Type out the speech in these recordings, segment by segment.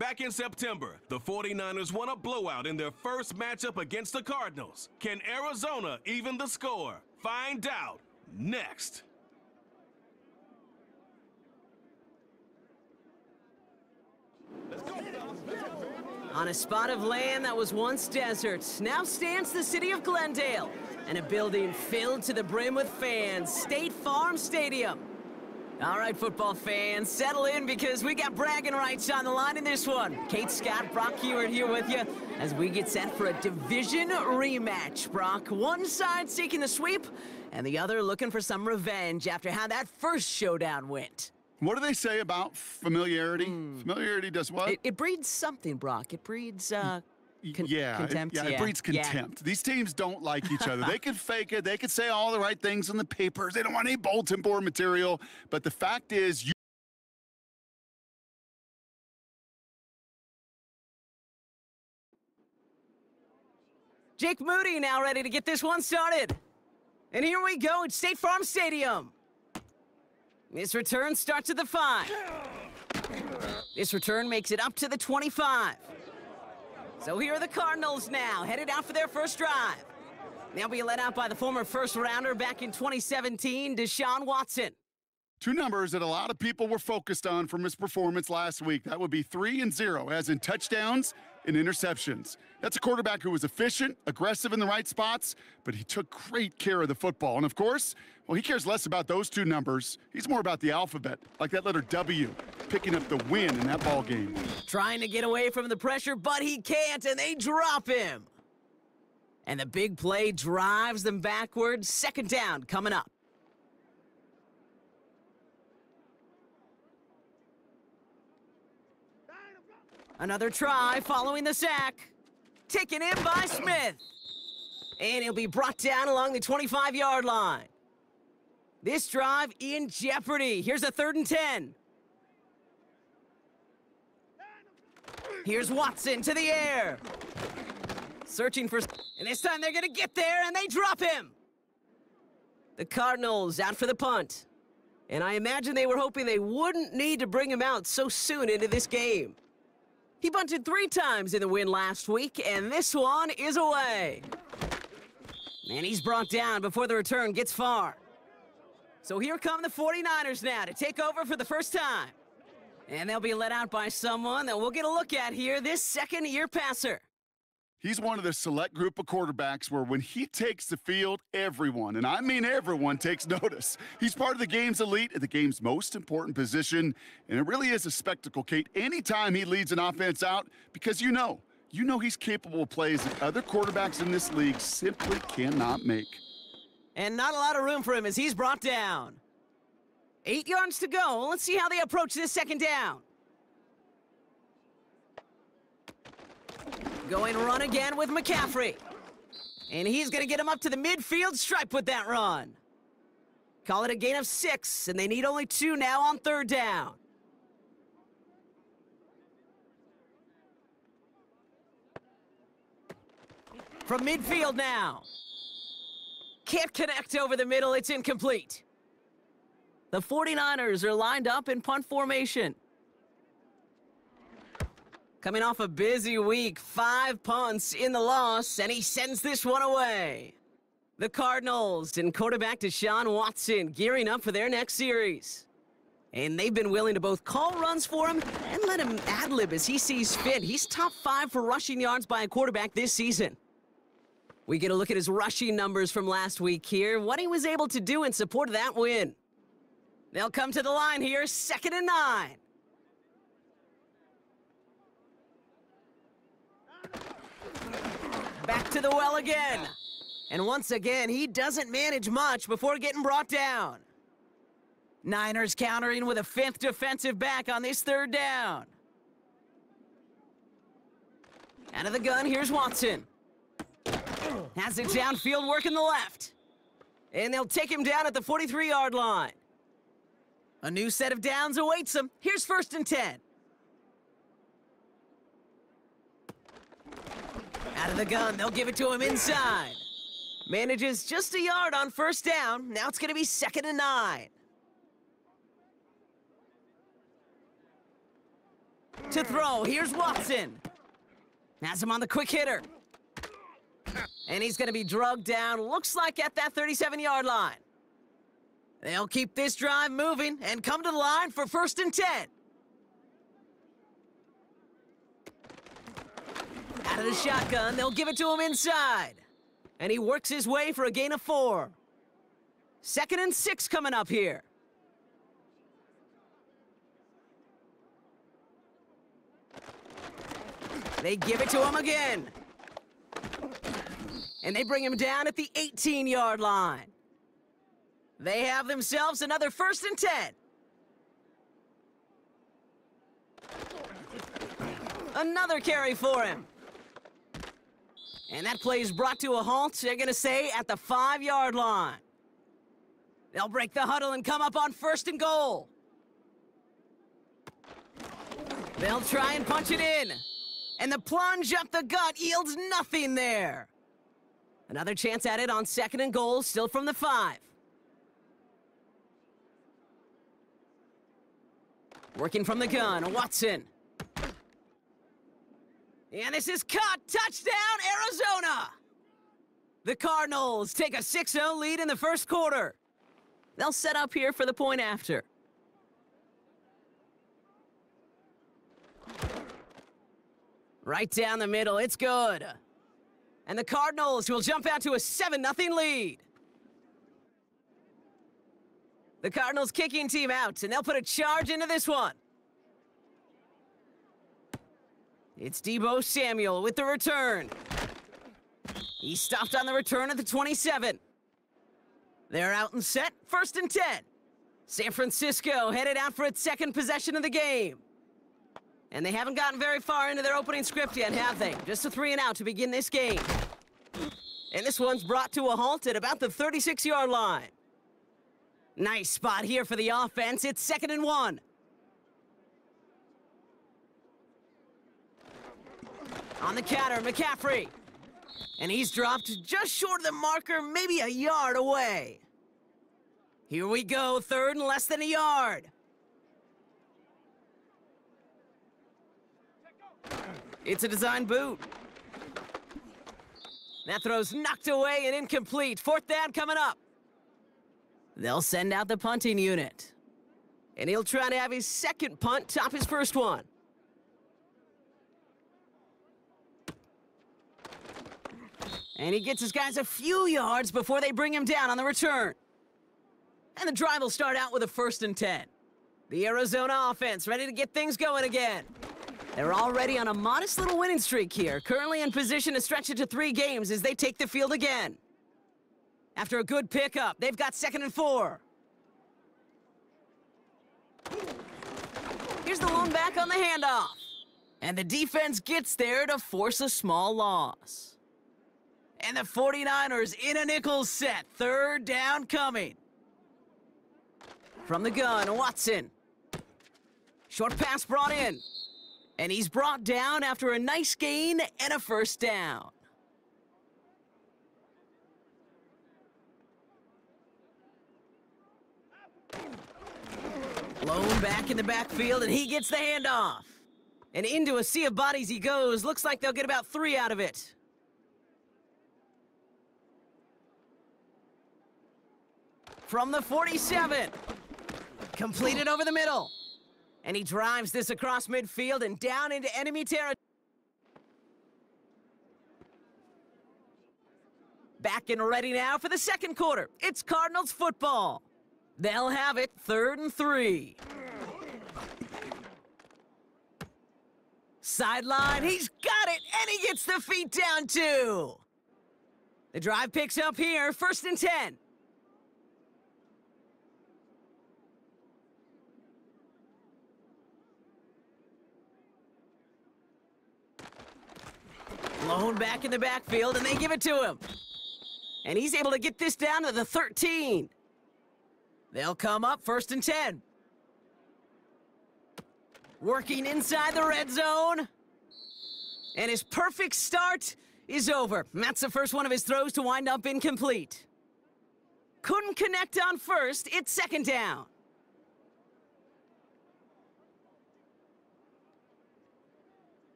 Back in September, the 49ers won a blowout in their first matchup against the Cardinals. Can Arizona even the score? Find out next. On a spot of land that was once desert, now stands the city of Glendale, and a building filled to the brim with fans, State Farm Stadium. All right, football fans, settle in because we got bragging rights on the line in this one. Kate, Scott, Brock Heward here with you as we get set for a division rematch. Brock, one side seeking the sweep, and the other looking for some revenge after how that first showdown went. What do they say about familiarity? Familiarity does what? It breeds something, Brock. It breeds, contempt. It breeds contempt. Yeah. These teams don't like each other. They can fake it. They can say all the right things in the papers. They don't want any bulletin board material. But the fact is, Jake Moody now ready to get this one started. And here we go at State Farm Stadium. This return starts at the 5. This return makes it up to the 25. So here are the Cardinals now, headed out for their first drive. They'll be led out by the former first-rounder back in 2017, Deshaun Watson. Two numbers that a lot of people were focused on from his performance last week. That would be 3 and 0, as in touchdowns and interceptions. That's a quarterback who was efficient, aggressive in the right spots, but he took great care of the football. And of course, well, he cares less about those two numbers. He's more about the alphabet, like that letter W, picking up the win in that ball game. Trying to get away from the pressure, but he can't, and they drop him. And the big play drives them backwards. Second down coming up. Another try following the sack. Taken in by Smith. And he'll be brought down along the 25-yard line. This drive in jeopardy. Here's a 3rd and 10. Here's Watson to the air. Searching for... And this time they're going to get there, and they drop him. The Cardinals out for the punt. And I imagine they were hoping they wouldn't need to bring him out so soon into this game. He bunted 3 times in the win last week, and this one is away. And he's brought down before the return gets far. So here come the 49ers now to take over for the first time. And they'll be led out by someone that we'll get a look at here, this second-year passer. He's one of the select group of quarterbacks where when he takes the field, everyone, and I mean everyone, takes notice. He's part of the game's elite at the game's most important position, and it really is a spectacle, Kate, anytime he leads an offense out, because you know he's capable of plays that other quarterbacks in this league simply cannot make. And not a lot of room for him as he's brought down. 8 yards to go. Let's see how they approach this second down. Going run again with McCaffrey. And he's going to get him up to the midfield stripe with that run. Call it a gain of 6, and they need only 2 now on 3rd down. From midfield now. Can't connect over the middle, it's incomplete. The 49ers are lined up in punt formation. Coming off a busy week, 5 punts in the loss, and he sends this one away. The Cardinals and quarterback Deshaun Watson gearing up for their next series. And they've been willing to both call runs for him and let him ad-lib as he sees fit. He's top 5 for rushing yards by a quarterback this season. We get a look at his rushing numbers from last week here, what he was able to do in support of that win. They'll come to the line here, 2nd and 9. Back to the well again. And once again, he doesn't manage much before getting brought down. Niners countering with a 5th defensive back on this 3rd down. Out of the gun, here's Watson. Has it downfield, working the left. And they'll take him down at the 43-yard line. A new set of downs awaits him. Here's 1st and 10. Out of the gun, they'll give it to him inside. Manages just a yard on 1st down. Now it's going to be 2nd and 9. To throw, here's Watson. Has him on the quick hitter. And he's going to be drugged down, looks like at that 37-yard line. They'll keep this drive moving and come to the line for 1st and 10. Out of the shotgun, they'll give it to him inside. And he works his way for a gain of 4. 2nd and 6 coming up here. They give it to him again. And they bring him down at the 18-yard line. They have themselves another 1st and 10. Another carry for him. And that play is brought to a halt, they're going to say, at the 5-yard line. They'll break the huddle and come up on 1st and goal. They'll try and punch it in. And the plunge up the gut yields nothing there. Another chance at it on 2nd and goal, still from the 5. Working from the gun, Watson. And this is caught. Touchdown, Arizona! The Cardinals take a 6-0 lead in the 1st quarter. They'll set up here for the point after. Right down the middle, it's good. And the Cardinals will jump out to a 7-0 lead. The Cardinals kicking team out, and they'll put a charge into this one. It's Deebo Samuel with the return. He stopped on the return at the 27. They're out and set, 1st and 10. San Francisco headed out for its 2nd possession of the game. And they haven't gotten very far into their opening script yet, have they? Just a 3 and out to begin this game. And this one's brought to a halt at about the 36-yard line. Nice spot here for the offense. It's 2nd and 1. On the counter, McCaffrey. And he's dropped just short of the marker, maybe a yard away. Here we go, 3rd and less than a yard. It's a design boot. That throw's knocked away and incomplete. 4th down coming up. They'll send out the punting unit. And he'll try to have his 2nd punt top his 1st one. And he gets his guys a few yards before they bring him down on the return. And the drive will start out with a 1st and 10. The Arizona offense ready to get things going again. They're already on a modest little winning streak here, currently in position to stretch it to 3 games as they take the field again. After a good pickup, they've got 2nd and 4. Here's the lone back on the handoff. And the defense gets there to force a small loss. And the 49ers in a nickel set. 3rd down coming. From the gun, Watson. Short pass brought in. And he's brought down after a nice gain and a 1st down. Lone back in the backfield, and he gets the handoff. And into a sea of bodies he goes. Looks like they'll get about 3 out of it. From the 47. Completed over the middle. And he drives this across midfield and down into enemy territory. Back and ready now for the 2nd quarter. It's Cardinals football. They'll have it 3rd and 3. Sideline, he's got it, and he gets the feet down too. The drive picks up here, 1st and 10. Lone back in the backfield, and they give it to him. And he's able to get this down to the 13. They'll come up 1st and 10. Working inside the red zone. And his perfect start is over. That's the first one of his throws to wind up incomplete. Couldn't connect on 1st. It's 2nd down.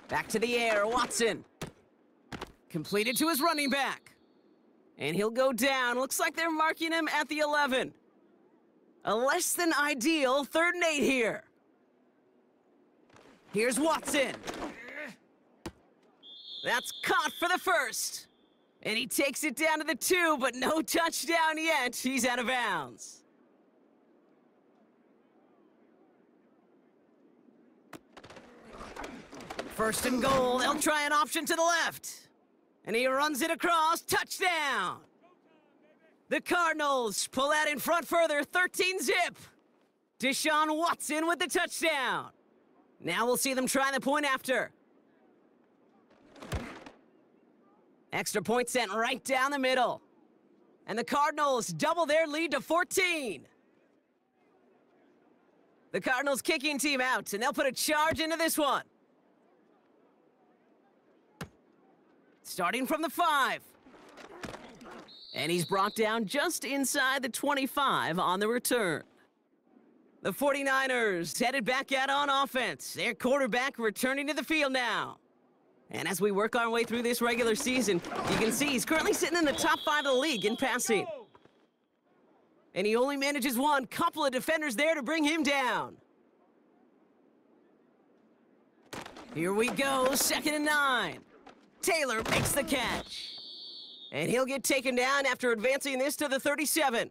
Back to the air, Watson. Completed to his running back. And he'll go down. Looks like they're marking him at the 11. A less than ideal 3rd and 8 here. Here's Watson. That's caught for the first. And he takes it down to the 2, but no touchdown yet. He's out of bounds. First and goal. They'll try an option to the left. And he runs it across. Touchdown. The Cardinals pull out in front further. 13-zip. Deshaun Watson with the touchdown. Now we'll see them try the point after. Extra point sent right down the middle. And the Cardinals double their lead to 14. The Cardinals kicking team out, and they'll put a charge into this one. Starting from the 5. And he's brought down just inside the 25 on the return. The 49ers headed back out on offense. Their quarterback returning to the field now. And as we work our way through this regular season, you can see he's currently sitting in the top 5 of the league in passing. And he only manages one. Couple of defenders there to bring him down. Here we go, 2nd and 9. Taylor makes the catch. And he'll get taken down after advancing this to the 37.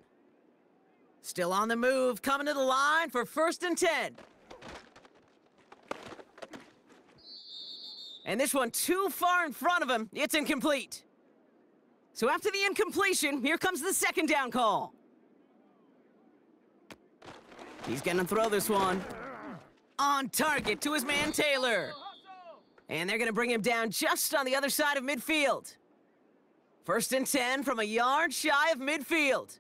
Still on the move, coming to the line for 1st and 10. And this one too far in front of him. It's incomplete. So after the incompletion, here comes the 2nd down call. He's gonna throw this one. On target to his man Taylor. And they're gonna bring him down just on the other side of midfield. 1st and 10 from a yard shy of midfield.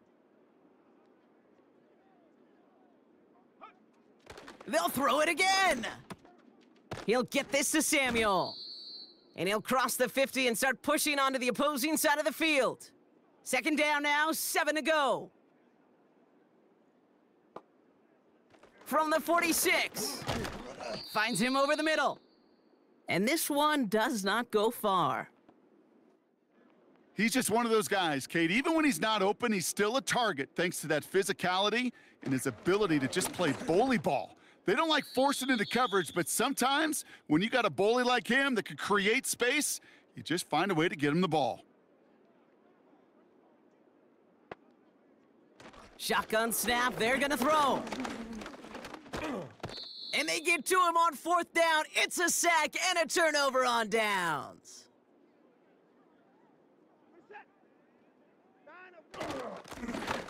They'll throw it again. He'll get this to Samuel. And he'll cross the 50 and start pushing onto the opposing side of the field. 2nd down now, 7 to go. From the 46. Finds him over the middle. And this one does not go far. He's just one of those guys, Kate. Even when he's not open, he's still a target thanks to that physicality and his ability to just play bully ball. They don't like forcing into coverage, but sometimes when you got a bully like him that could create space, you just find a way to get him the ball. Shotgun snap, they're gonna throw. And they get to him on 4th down. It's a sack and a turnover on downs.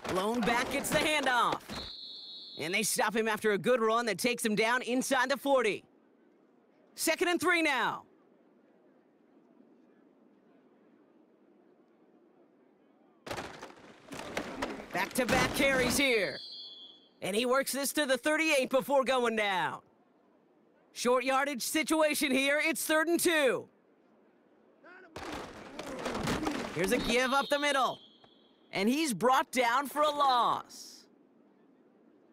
Blown back gets the handoff. And they stop him after a good run that takes him down inside the 40. 2nd and 3 now. Back-to-back carries here. And he works this to the 38 before going down. Short yardage situation here. It's 3rd and 2. Here's a give up the middle. And he's brought down for a loss.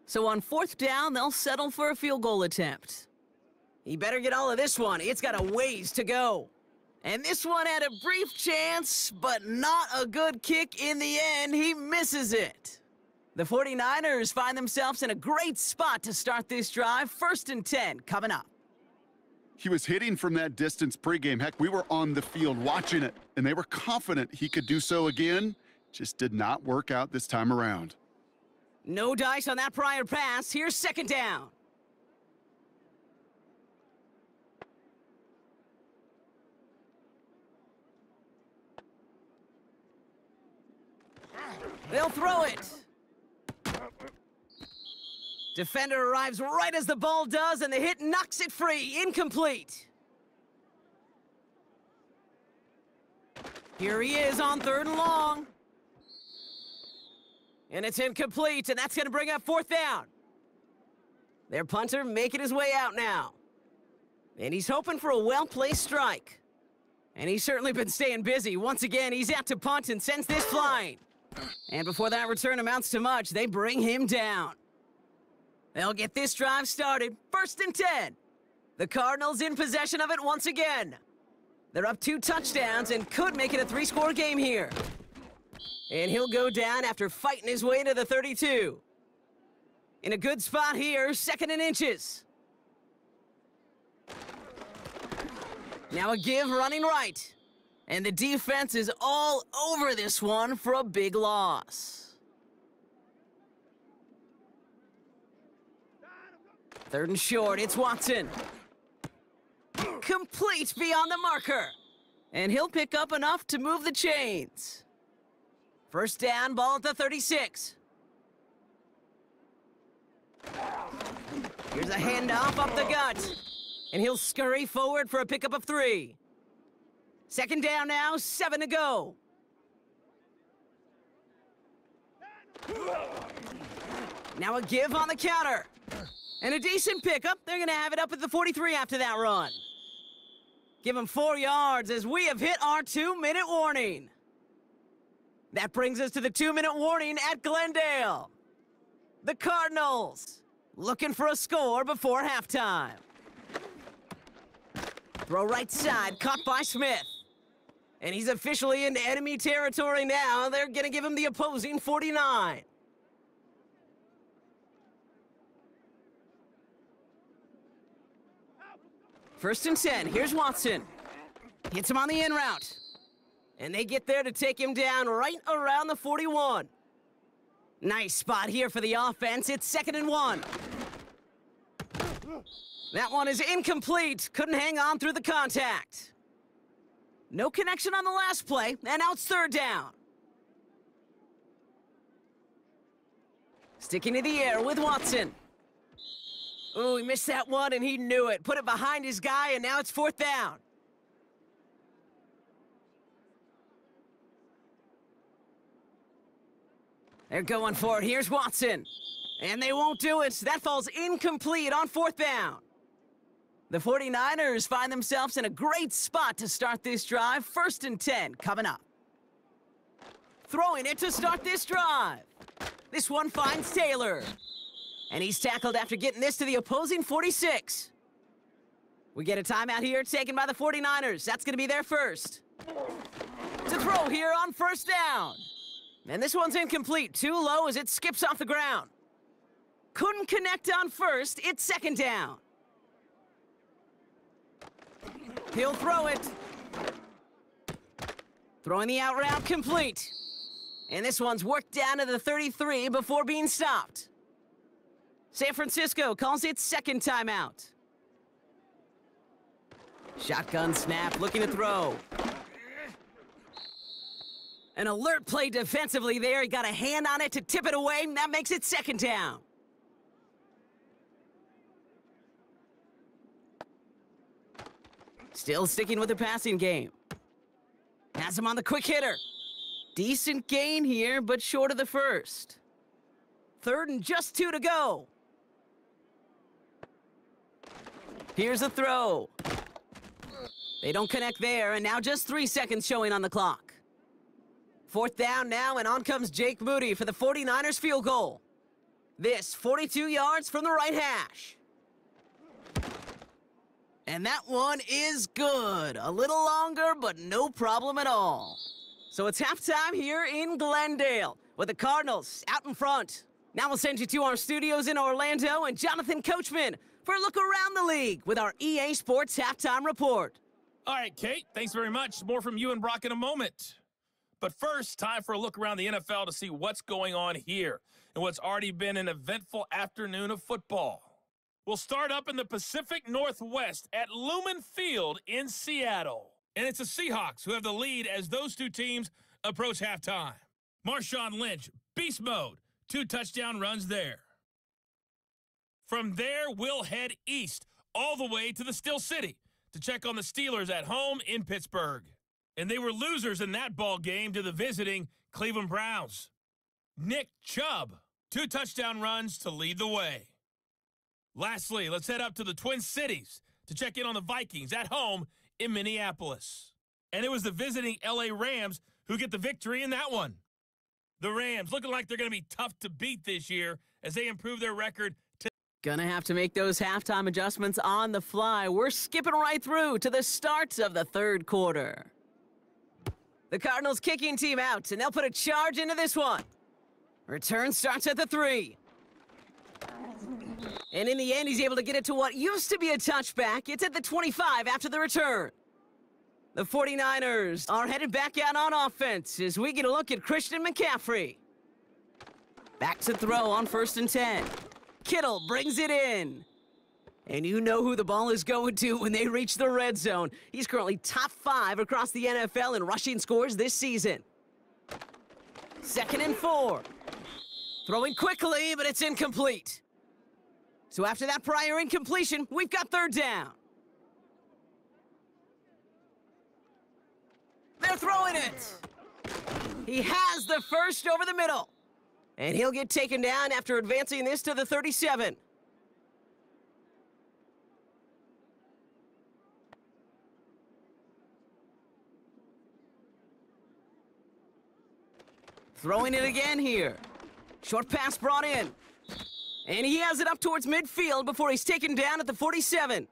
So on 4th down, they'll settle for a field goal attempt. He better get all of this one. It's got a ways to go. And this one had a brief chance, but not a good kick in the end. He misses it. The 49ers find themselves in a great spot to start this drive. 1st and 10 coming up. He was hitting from that distance pregame. Heck, we were on the field watching it, and they were confident he could do so again. Just did not work out this time around. No dice on that prior pass. Here's 2nd down. They'll throw it. Defender arrives right as the ball does, and the hit knocks it free. Incomplete. Here he is on 3rd and long. And it's incomplete, and that's going to bring up 4th down. Their punter making his way out now. And he's hoping for a well-placed strike. And he's certainly been staying busy. Once again, he's out to punt and sends this flying. And before that return amounts to much, they bring him down. They'll get this drive started. 1st and 10. The Cardinals in possession of it once again. They're up 2 touchdowns and could make it a 3-score game here. And he'll go down after fighting his way to the 32. In a good spot here, 2nd and inches. Now a give running right. And the defense is all over this one for a big loss. 3rd and short, it's Watson. Complete beyond the marker. And he'll pick up enough to move the chains. 1st down, ball at the 36. Here's a handoff up the gut. And he'll scurry forward for a pickup of 3. 2nd down now, 7 to go. Now a give on the counter. And a decent pickup. They're going to have it up at the 43 after that run. Give him 4 yards as we have hit our 2-minute warning. That brings us to the 2-minute warning at Glendale. The Cardinals looking for a score before halftime. Throw right side, caught by Smith. And he's officially into enemy territory now. They're going to give him the opposing 49. First and 10, here's Watson. Hits him on the in route. And they get there to take him down right around the 41. Nice spot here for the offense. It's 2nd and 1. That one is incomplete. Couldn't hang on through the contact. No connection on the last play, and now it's 3rd down. Sticking to the air with Watson. Ooh, he missed that one, and he knew it. Put it behind his guy, and now it's 4th down. They're going for it. Here's Watson. And they won't do it. That falls incomplete on 4th down. The 49ers find themselves in a great spot to start this drive. 1st and 10 coming up. Throwing it to start this drive. This one finds Taylor. And he's tackled after getting this to the opposing 46. We get a timeout here taken by the 49ers. That's going to be their first. To throw here on 1st down. And this one's incomplete. Too low as it skips off the ground. Couldn't connect on 1st. It's 2nd down. He'll throw it. Throwing the out route complete. And this one's worked down to the 33 before being stopped. San Francisco calls it 2nd timeout. Shotgun snap, looking to throw. An alert play defensively there. He got a hand on it to tip it away, and that makes it 2nd down. Still sticking with the passing game. Has him on the quick hitter. Decent gain here, but short of the first. 3rd and just 2 to go. Here's a throw. They don't connect there, and now just 3 seconds showing on the clock. 4th down now, and on comes Jake Moody for the 49ers field goal. This 42 yards from the right hash. And that one is good. A little longer, but no problem at all. So it's halftime here in Glendale with the Cardinals out in front. Now we'll send you to our studios in Orlando and Jonathan Coachman for a look around the league with our EA Sports Halftime Report. All right, Kate, thanks very much. More from you and Brock in a moment. But first, time for a look around the NFL to see what's going on here in what's already been an eventful afternoon of football. We'll start up in the Pacific Northwest at Lumen Field in Seattle. And it's the Seahawks who have the lead as those two teams approach halftime. Marshawn Lynch, beast mode, 2 touchdown runs there. From there, we'll head east all the way to the Steel City to check on the Steelers at home in Pittsburgh. And they were losers in that ball game to the visiting Cleveland Browns. Nick Chubb, 2 touchdown runs to lead the way. Lastly, let's head up to the Twin Cities to check in on the Vikings at home in Minneapolis. And it was the visiting LA Rams who get the victory in that one. The Rams looking like they're going to be tough to beat this year as they improve their record Gonna have to make those halftime adjustments on the fly. We're skipping right through to the start of the third quarter. The Cardinals kicking team out, and they'll put a charge into this one. Return starts at the 3. And in the end, he's able to get it to what used to be a touchback. It's at the 25 after the return. The 49ers are headed back out on offense as we get a look at Christian McCaffrey. Back to throw on 1st and 10. Kittle brings it in. And you know who the ball is going to when they reach the red zone. He's currently top 5 across the NFL in rushing scores this season. 2nd and 4. Throwing quickly, but it's incomplete. So after that prior incompletion, we've got 3rd down. They're throwing it. He has the first over the middle. And he'll get taken down after advancing this to the 37. Throwing it again here. Short pass brought in. And he has it up towards midfield before he's taken down at the 47.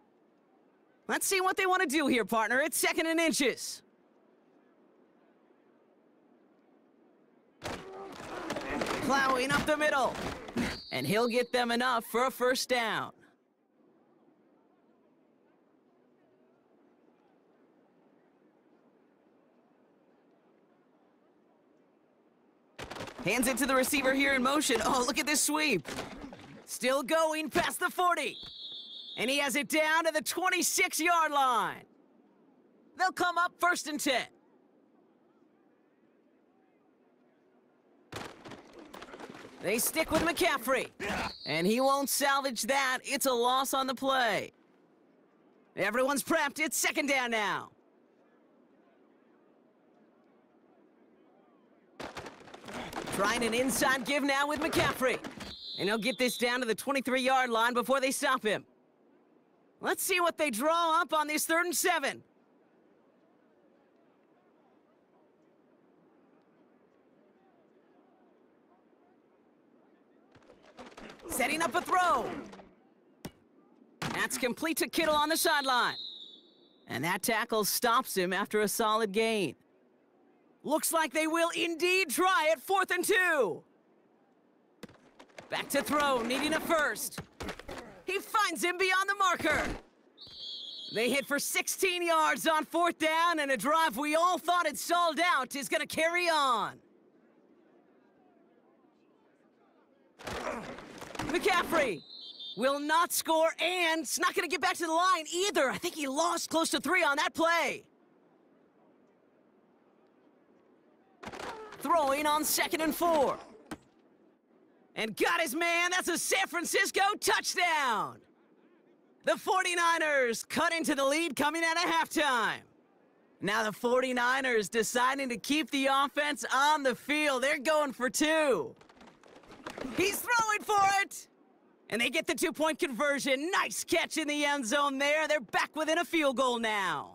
Let's see what they want to do here, partner. It's 2nd and inches. Plowing up the middle. And he'll get them enough for a 1st down. Hands it to the receiver here in motion. Oh, look at this sweep. Still going past the 40. And he has it down to the 26-yard line. They'll come up 1st and 10. They stick with McCaffrey. And he won't salvage that. It's a loss on the play. Everyone's prepped. It's 2nd down now. Trying an inside give now with McCaffrey. And he'll get this down to the 23-yard line before they stop him. Let's see what they draw up on this 3rd and 7. Setting up a throw. That's complete to Kittle on the sideline. And that tackle stops him after a solid gain. Looks like they will indeed try it. 4th and 2. Back to throw, needing a first. He finds him beyond the marker. They hit for 16 yards on 4th down, and a drive we all thought had stalled out is going to carry on. McCaffrey will not score, and it's not going to get back to the line either. I think he lost close to 3 on that play. Throwing on 2nd and 4. And got his man. That's a San Francisco touchdown. The 49ers cut into the lead coming out of halftime. Now the 49ers deciding to keep the offense on the field. They're going for 2. He's throwing for it. And they get the 2-point conversion. Nice catch in the end zone there. They're back within a field goal now.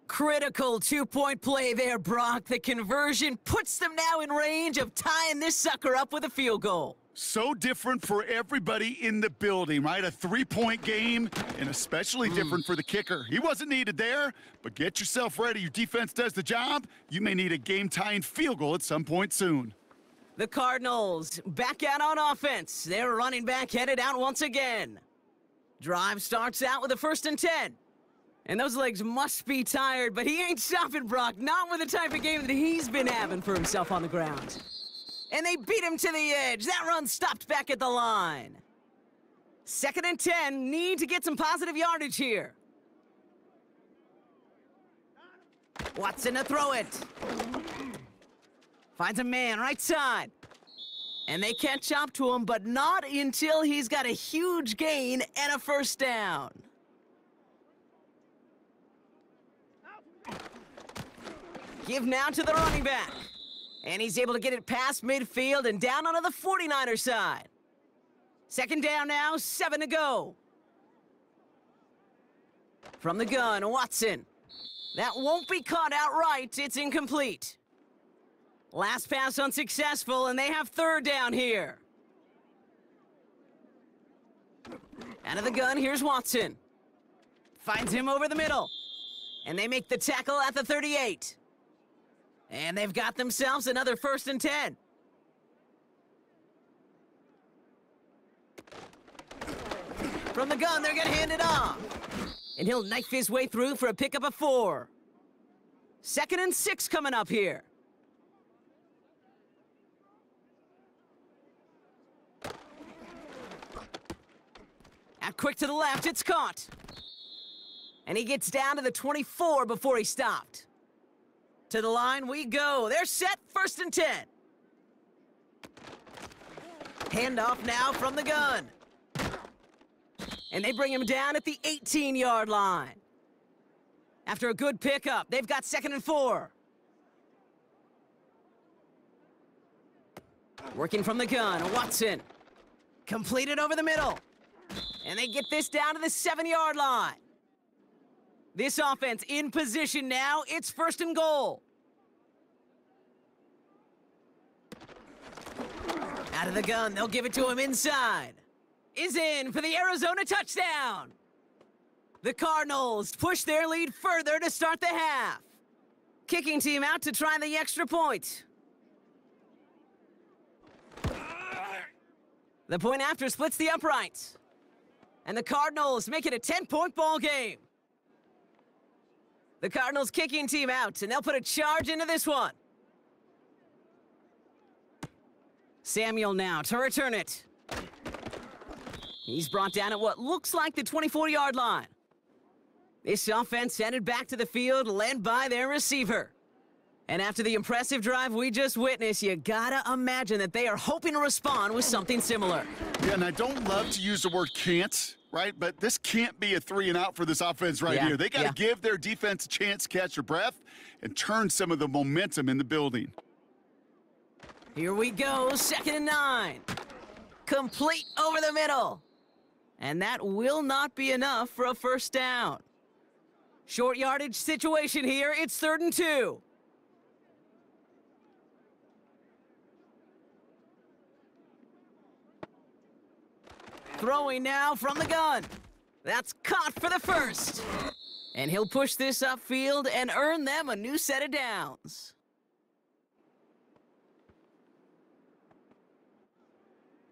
Critical 2-point play there, Brock. The conversion puts them now in range of tying this sucker up with a field goal. So different for everybody in the building, right? A 3-point game, and especially different for the kicker. He wasn't needed there, but get yourself ready. Your defense does the job. You may need a game-tying field goal at some point soon. The Cardinals back out on offense. Their running back headed out once again. Drive starts out with a 1st and 10. And those legs must be tired, but he ain't stopping, Brock. Not with the type of game that he's been having for himself on the ground. And they beat him to the edge. That run stopped back at the line. 2nd and 10. Need to get some positive yardage here. Watson to throw it. Finds a man right side. And they catch up to him, but not until he's got a huge gain and a 1st down. Give now to the running back. And he's able to get it past midfield and down onto the 49er side. 2nd down now, 7 to go. From the gun, Watson. That won't be caught outright. It's incomplete. Last pass unsuccessful, and they have 3rd down here. Out of the gun, here's Watson. Finds him over the middle. And they make the tackle at the 38. And they've got themselves another 1st and 10. From the gun, they're going to hand it off. And he'll knife his way through for a pickup of 4. 2nd and 6 coming up here. Out quick to the left, it's caught. And he gets down to the 24 before he stopped. To the line we go. They're set, 1st and 10. Handoff now from the gun. And they bring him down at the 18-yard line. After a good pickup, they've got 2nd and 4. Working from the gun, Watson. Completed over the middle. And they get this down to the 7-yard line. This offense in position now. It's 1st and goal. Out of the gun, they'll give it to him inside. Is in for the Arizona touchdown. The Cardinals push their lead further to start the half. Kicking team out to try the extra point. The point after splits the uprights. And the Cardinals make it a 10-point ball game. The Cardinals kicking team out, and they'll put a charge into this one. Samuel now to return it. He's brought down at what looks like the 24-yard line. This offense headed back to the field, led by their receiver. And after the impressive drive we just witnessed, you gotta imagine that they are hoping to respond with something similar. Yeah, and I don't love to use the word can't, right? But this can't be a 3 and out for this offense right here. They got to give their defense a chance to catch their breath and turn some of the momentum in the building. Here we go, 2nd and 9. Complete over the middle. And that will not be enough for a 1st down. Short yardage situation here. It's 3rd and 2. Throwing now from the gun. That's caught for the 1st. And he'll push this upfield and earn them a new set of downs.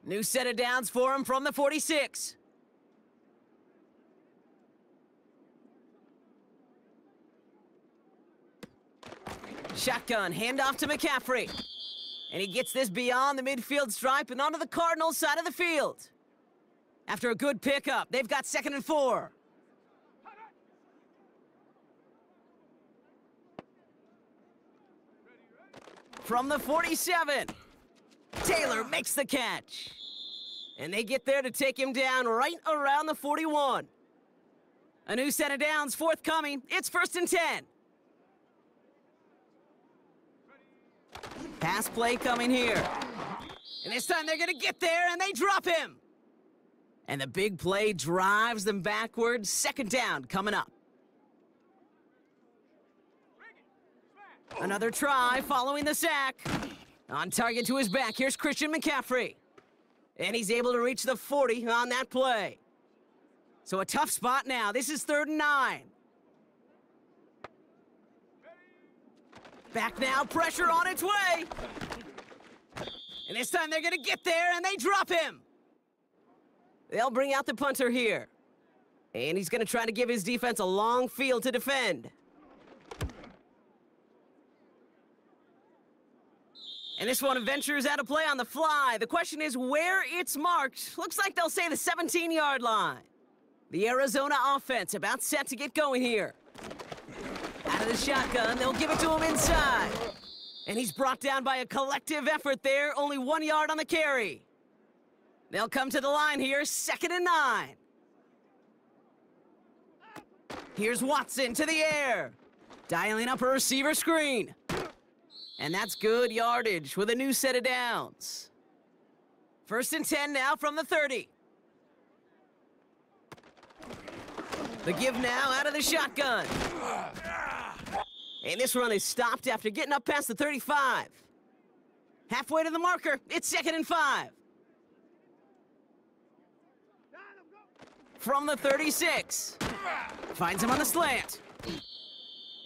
New set of downs for him from the 46. Shotgun, handoff to McCaffrey. And he gets this beyond the midfield stripe and onto the Cardinals side of the field. After a good pickup, they've got 2nd and 4. From the 47, Taylor makes the catch. And they get there to take him down right around the 41. A new set of downs forthcoming. It's 1st and 10. Pass play coming here. And this time they're going to get there, and they drop him. And the big play drives them backwards. 2nd down coming up. Another try following the sack. On target to his back, here's Christian McCaffrey. And he's able to reach the 40 on that play. So a tough spot now. This is 3rd and 9. Back now, pressure on its way. And this time they're going to get there, and they drop him. They'll bring out the punter here. And he's going to try to give his defense a long field to defend. And this one ventures out of play on the fly. The question is where it's marked. Looks like they'll say the 17-yard line. The Arizona offense about set to get going here. Out of the shotgun, they'll give it to him inside. And he's brought down by a collective effort there. Only 1 yard on the carry. They'll come to the line here, 2nd and 9. Here's Watson to the air. Dialing up a receiver screen. And that's good yardage with a new set of downs. 1st and 10 now from the 30. The give now out of the shotgun. And this run is stopped after getting up past the 35. Halfway to the marker, it's 2nd and 5. from the 36. Finds him on the slant.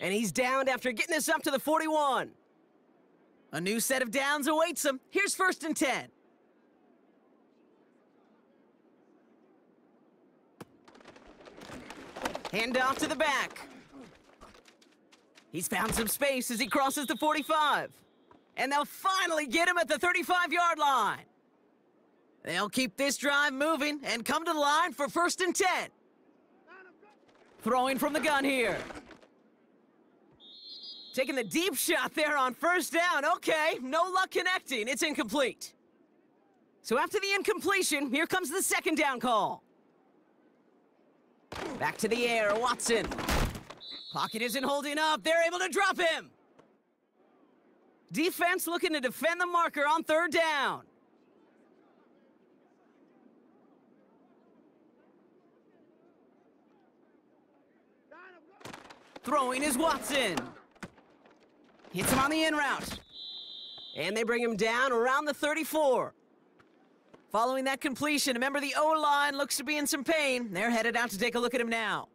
And he's downed after getting this up to the 41. A new set of downs awaits him. Here's 1st and 10. Hand off to the back. He's found some space as he crosses the 45. And they'll finally get him at the 35-yard line. They'll keep this drive moving and come to the line for 1st and 10. Throwing from the gun here. Taking the deep shot there on 1st down. Okay, no luck connecting. It's incomplete. So after the incompletion, here comes the 2nd down call. Back to the air, Watson. Pocket isn't holding up. They're able to drop him. Defense looking to defend the marker on 3rd down. Throwing is Watson. Hits him on the in route. And they bring him down around the 34. Following that completion, remember the O-line looks to be in some pain. They're headed out to take a look at him now.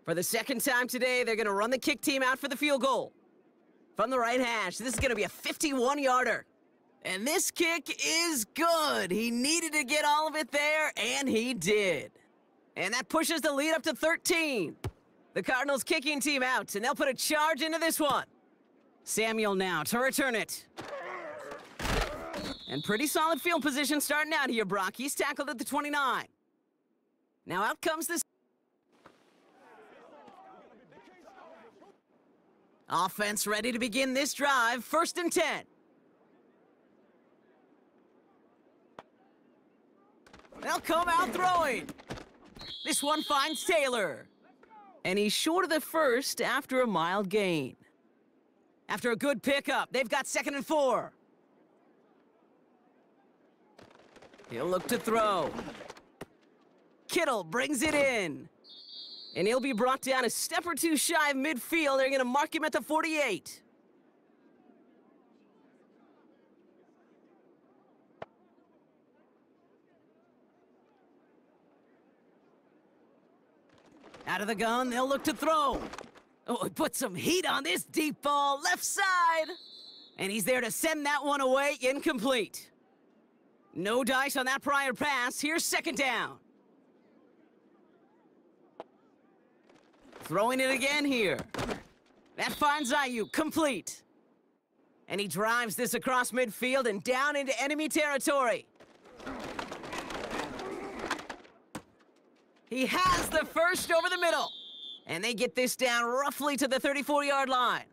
For the 2nd time today, they're going to run the kick team out for the field goal. From the right hash, this is going to be a 51-yarder. And this kick is good. He needed to get all of it there, and he did. And that pushes the lead up to 13. The Cardinals kicking team out, and they'll put a charge into this one. Samuel now to return it. And pretty solid field position starting out here, Brock. He's tackled at the 29. Now out comes this. Offense ready to begin this drive. 1st and 10. They'll come out throwing. This one finds Taylor. And he's short of the 1st after a mild gain. After a good pickup, they've got 2nd and 4. He'll look to throw. Kittle brings it in. And he'll be brought down a step or two shy of midfield. They're going to mark him at the 48. Out of the gun, they'll look to throw. Oh, he put some heat on this deep ball, left side. And he's there to send that one away, incomplete. No dice on that prior pass. Here's 2nd down. Throwing it again here. That finds Ayuk, complete. And he drives this across midfield and down into enemy territory. He has the 1st over the middle. And they get this down roughly to the 34-yard line.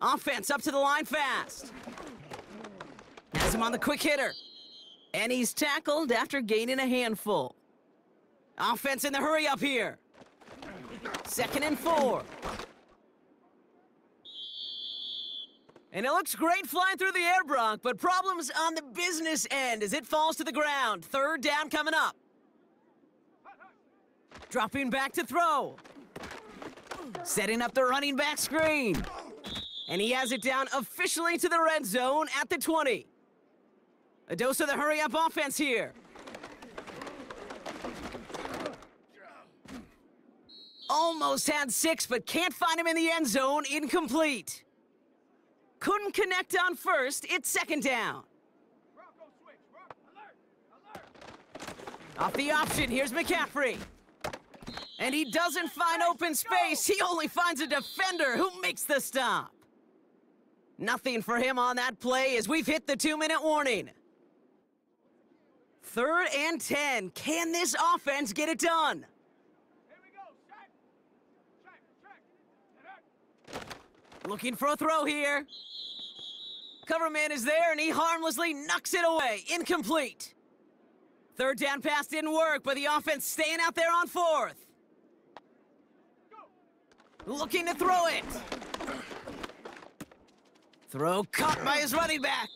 Offense up to the line fast. Has him on the quick hitter. And he's tackled after gaining a handful. Offense in the hurry up here. 2nd and 4. And it looks great flying through the air, Brock, but problems on the business end as it falls to the ground. 3rd down coming up. Dropping back to throw. Setting up the running back screen. And he has it down officially to the red zone at the 20. A dose of the hurry-up offense here. Almost had 6, but can't find him in the end zone. Incomplete. Couldn't connect on 1st. It's 2nd down. Off the option, here's McCaffrey. And he doesn't find open space. He only finds a defender who makes the stop. Nothing for him on that play as we've hit the 2-minute warning. 3rd and 10. Can this offense get it done? Looking for a throw here. Coverman is there, and he harmlessly knocks it away. Incomplete. 3rd down pass didn't work, but the offense staying out there on 4th. Looking to throw it. Throw caught by his running back.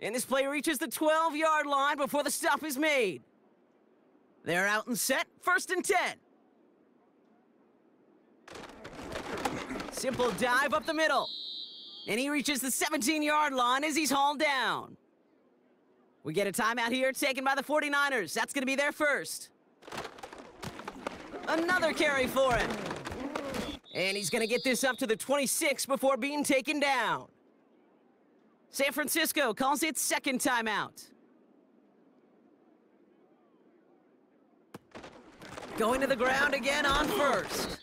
And this play reaches the 12-yard line before the stop is made. They're out and set. 1st and 10. Simple dive up the middle. And he reaches the 17-yard line as he's hauled down. We get a timeout here taken by the 49ers. That's going to be their first. Another carry for him. And he's going to get this up to the 26 before being taken down. San Francisco calls it second timeout. Going to the ground again on first.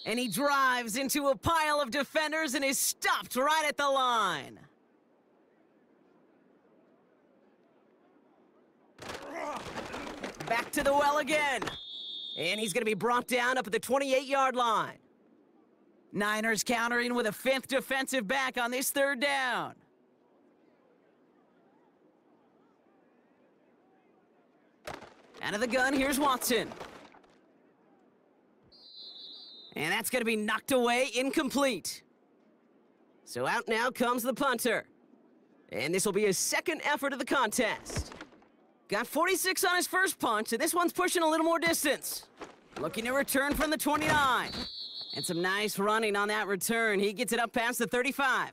And he drives into a pile of defenders and is stopped right at the line. Back to the well again. And he's going to be brought down up at the 28-yard line. Niners countering with a fifth defensive back on this third down. Out of the gun, here's Watson. And that's going to be knocked away, incomplete. So out now comes the punter. And this will be his second effort of the contest. Got 46 on his first punch, and this one's pushing a little more distance. Looking to return from the 29. And some nice running on that return. He gets it up past the 35.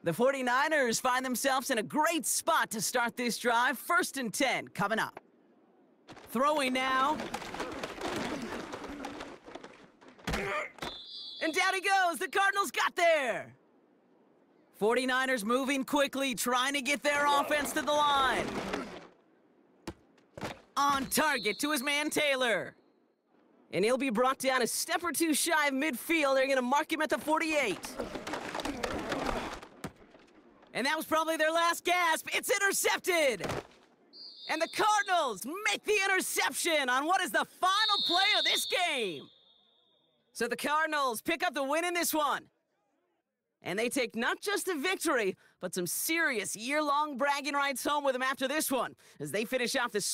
The 49ers find themselves in a great spot to start this drive. 1st and 10 coming up. Throwing now. And down he goes. The Cardinals got there. 49ers moving quickly, trying to get their offense to the line. On target to his man Taylor. And he'll be brought down a step or two shy of midfield. They're going to mark him at the 48. And that was probably their last gasp. It's intercepted. And the Cardinals make the interception on what is the final play of this game. So the Cardinals pick up the win in this one. And they take not just a victory, but some serious year-long bragging rights home with them after this one, as they finish off this